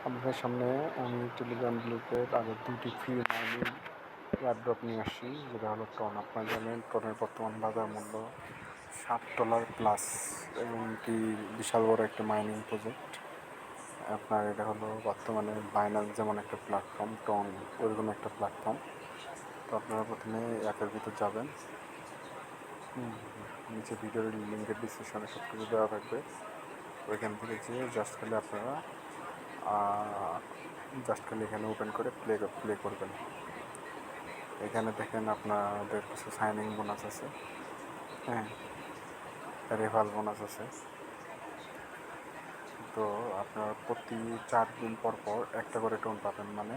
আপনাদের সামনে আমি টেলিগ্রাম গ্রুপের আগে 2টি ফ্রি মাইনিং এয়ারড্রপ নিয়ে আসছি, যেটা হলো টন। আপনারা জানেন টনের বর্তমান বাজার মূল্য $7 প্লাস এবং কি বিশাল বড় একটা মাইনিং প্রজেক্ট। আপনার এটা হলো বর্তমানে বাইন্যান্স যেমন একটা প্ল্যাটফর্ম, টন ওইরকম একটা প্ল্যাটফর্ম। তো আপনারা প্রথমে অ্যাপের ভিতর যাবেন, নিচে ভিডিওর লিঙ্কের ডিসক্রিপশনে সব কিছু দেওয়া থাকবে। ওইখান থেকে যেয়ে জাস্ট খালি আপনারা এখানে ওপেন করে প্লে করবেন। এখানে দেখেন আপনাদের কিছু সাইনিং বোনাস আছে, হ্যাঁ, রেফাল বোনাস আছে। তো আপনার প্রতি 4 দিন পর পর একটা করে টোন পাবেন, মানে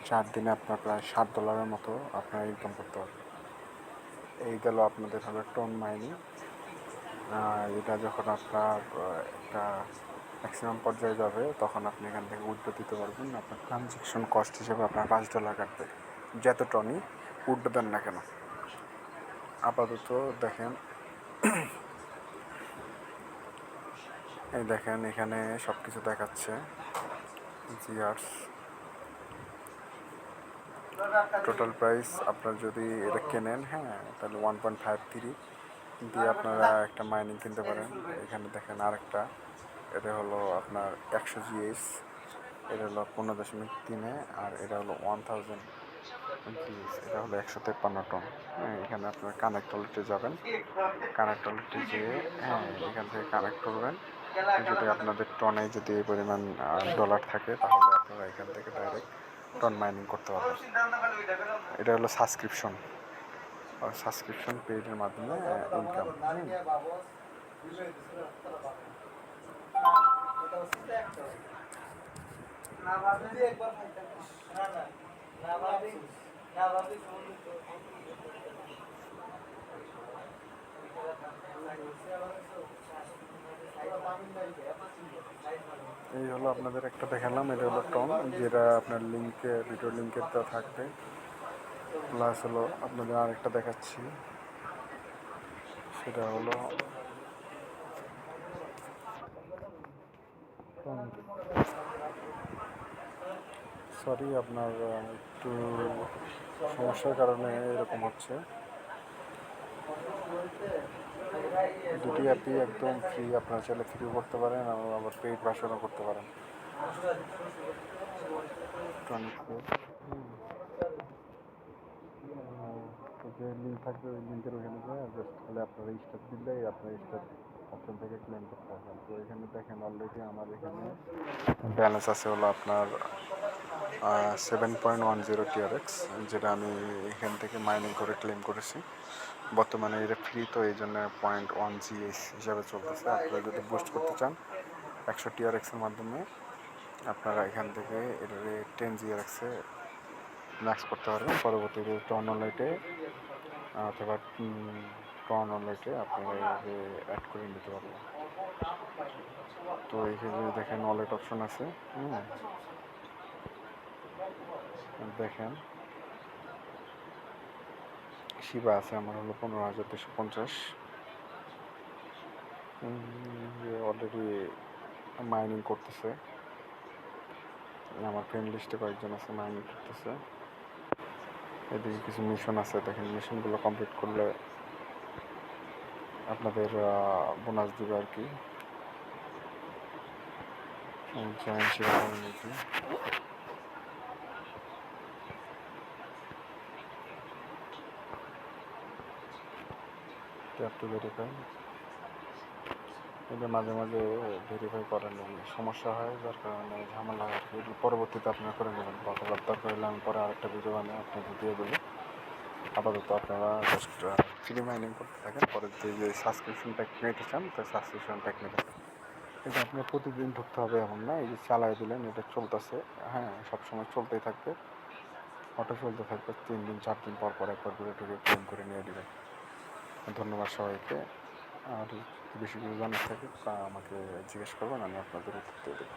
4 দিনে আপনার প্রায় $7 মতো আপনারা ইনকাম করতে পারবেন। এই গেল আপনাদের হলো টোন মাইনিং। এটা যখন আপনার একটা ম্যাক্সিমাম পর্যায়ে যাবে তখন আপনি এখান থেকে উইথড্র দিতে পারবেন। আপনার ট্রানজ্যাকশন কস্ট হিসেবে আপনার $5 কাটবে, যত টনই উইথড্র দেন না কেন। আপাতত দেখেন, এই দেখেন এখানে সব কিছু দেখাচ্ছে। জিয়ার্স টোটাল প্রাইস আপনার যদি এটা কেনেন, হ্যাঁ, তাহলে 1.53 দিয়ে আপনারা একটা মাইনিং কিনতে পারেন। এখানে দেখেন আরেকটা, এটা হলো আপনার 100 জিএস, এটা হলো 15.3, আর এটা হলো 1000 জিএস, এটা হলো 153 টন। হ্যাঁ, এখানে আপনার কানেক্ট ওয়ালেটে যাবেন, কানেক্ট ওয়ালেটে যেয়ে হ্যাঁ এখান থেকে কানেক্ট করবেন। যদি আপনাদের টনে যদি এই পরিমাণ ডলার থাকে তাহলে আপনারা এখান থেকে ডাইরেক্ট টন মাইনিং করতে পারবেন। এটা হলো সাবস্ক্রিপশন পেইডের মাধ্যমে ইনকাম। এই হলো আপনাদের একটা দেখালাম, এটা হলো টন, যেটা আপনার ভিডিও লিঙ্কের দেওয়া থাকবে। প্লাস হলো আপনাদের আরেকটা দেখাচ্ছি, সেটা হলো সরি আপনার একটু সমস্যার কারণে এরকম হচ্ছে। দুটি অ্যাপই একদম ফ্রি, আপনারা চাইলে ফ্রিও করতে পারেন আবার পেইড ভার্সনও করতে পারেন। যে লিঙ্ক থাকবে ওই লিঙ্কের ওখানে যায় জাস্ট খালি আপনারা স্টার দিলেই আপনার স্টার অপশন থেকে ক্লেম করতে পারবেন। তো এখানে দেখেন অলরেডি আমার এখানে ব্যালেন্স আছে হলো আপনার 7.10 TRX, যেটা আমি এখান থেকে মাইনিং করে ক্লেম করেছি। বর্তমানে এটা ফ্রি, তো এই জন্য 0.1 GS হিসাবে চলতেছে। আপনারা যদি বুস্ট করতে চান 100 TRX-এর মাধ্যমে আপনারা এখান থেকে এটা 10 GRX-এ ম্যাক্স করতে পারবেন। পরবর্তীতে টর্ন লাইটে অথবা টর্ন লাইটে আপনারা এইভাবে অ্যাড করে নিতে পারবেন। তো এখানে দেখেন ওয়ালেট অপশন আছে, দেখেন শিবা আছে আমার হলো 15,250। অলরেডি মাইনিং করতেছে, আমার ফ্রেন্ড লিস্টে কয়েকজন আছে মাইনিং করতেছে। এদিকে কিছু মিশন আছে, দেখেন মিশনগুলো কমপ্লিট করলে আপনাদের বোনাস দেবে আর কি। Join Shiba community, tap to verify. এটা মাঝে মাঝে ভেরিফাই করেন সমস্যা হয়, যার কারণে ঝামেলা হয়। এটি পরবর্তীতে আপনারা করে নেবেন, অথবা দরকার হলে আমি পরে আরেকটা ভিডিও বানিয়ে আপনাকে দিয়ে দেবো। আপাতত আপনারা জাস্ট ফ্রি মাইনিং করতে থাকেন, পরে যে সাবস্ক্রিপশন প্যাক নিতে চান তো সাবস্ক্রিপশন প্যাক নিতে থাকেন। এটা আপনার প্রতিদিন ঢুকতে হবে এমন না, এই যে চালাই দিলেন এটা চলতেছে, হ্যাঁ, সবসময় চলতেই থাকবে, অটো চলতে থাকবে। 3 দিন 4 দিন পর পর একবার করে ঢুকে ক্লেম করে নিয়ে দেবেন। ধন্যবাদ সবাইকে। আর বেশি কিছু জানার থাকে তা আমাকে জিজ্ঞেস করবেন, আমি আপনাদের উত্তর দিয়ে দেবো।